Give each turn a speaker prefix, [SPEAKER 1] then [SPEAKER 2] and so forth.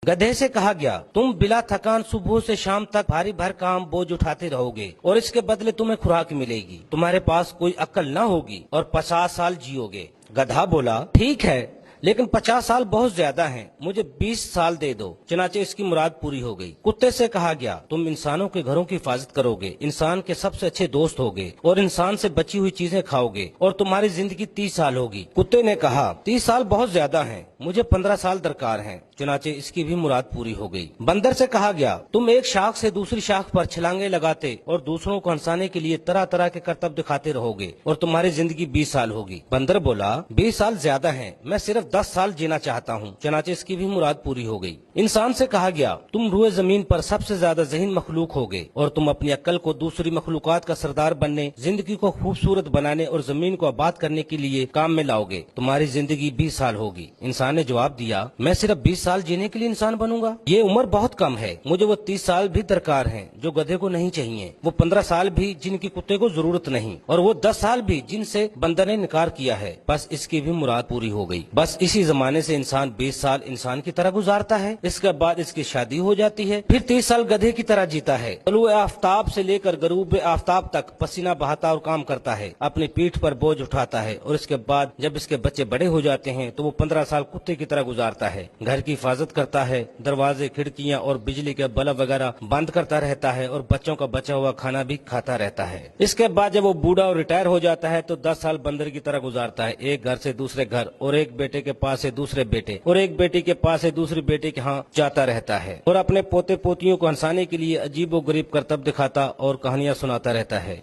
[SPEAKER 1] गधे से कहा गया, तुम बिला थकान सुबह से शाम तक भारी भर काम बोझ उठाते रहोगे और इसके बदले तुम्हें खुराक मिलेगी। तुम्हारे पास कोई अक्ल न होगी और 50 साल जियोगे। गधा बोला, ठीक है, लेकिन 50 साल बहुत ज्यादा हैं, मुझे 20 साल दे दो। चनाचे इसकी मुराद पूरी हो गई। कुत्ते से कहा गया, तुम इंसानों के घरों की हिफाजत करोगे, इंसान के सबसे अच्छे दोस्त होगे और इंसान से बची हुई चीजें खाओगे और तुम्हारी जिंदगी 30 साल होगी। कुत्ते ने कहा, 30 साल बहुत ज्यादा हैं, मुझे 15 साल दरकार हैं। चुनाचे इसकी भी मुराद पूरी हो गई। बंदर से कहा गया, तुम एक शाख से दूसरी शाख पर छलांगे लगाते और दूसरों को हंसाने के लिए तरह तरह के करतब दिखाते रहोगे और तुम्हारी जिंदगी 20 साल होगी। बंदर बोला, 20 साल ज्यादा हैं, मैं सिर्फ 10 साल जीना चाहता हूँ। चुनाचे इसकी भी मुराद पूरी हो गई। इंसान से कहा गया, तुम रूए जमीन पर सबसे ज्यादा ज़हीन मखलूक होगे और तुम अपनी अक्ल को दूसरी मखलूकात का सरदार बनने, जिंदगी को खूबसूरत बनाने और जमीन को आबाद करने के लिए काम में लाओगे। तुम्हारी जिंदगी 20 साल होगी। इंसान ने जवाब दिया, मैं सिर्फ 20 साल जीने के लिए इंसान बनूंगा? ये उम्र बहुत कम है, मुझे वो 30 साल भी दरकार हैं जो गधे को नहीं चाहिए, वो 15 साल भी जिनकी कुत्ते को जरूरत नहीं, और वो 10 साल भी जिनसे बंदर ने इनकार किया है। बस इसकी भी मुराद पूरी हो गई। बस इसी जमाने से इंसान 20 साल इंसान की तरह गुजारता है, इसके बाद इसकी शादी हो जाती है, फिर 30 साल गधे की तरह जीता है। तलुए आफ्ताब से लेकर गरूब आफ्ताब तक पसीना बहाता और काम करता है, अपनी पीठ पर बोझ उठाता है, और इसके बाद जब इसके बच्चे बड़े हो जाते हैं तो वो 15 साल कुत्ते की तरह गुजारता है, घर की हिफाजत करता है, दरवाजे, खिड़कियां और बिजली के बल्ब वगैरह बंद करता रहता है और बच्चों का बचा हुआ खाना भी खाता रहता है। इसके बाद जब वो बूढ़ा और रिटायर हो जाता है तो 10 साल बंदर की तरह गुजारता है, एक घर से दूसरे घर और एक बेटे के पास से दूसरे बेटे और एक बेटी के पास से दूसरी बेटी के यहाँ जाता रहता है और अपने पोते पोतियों को हंसाने के लिए अजीब व गरीब करतब दिखाता और कहानियां सुनाता रहता है।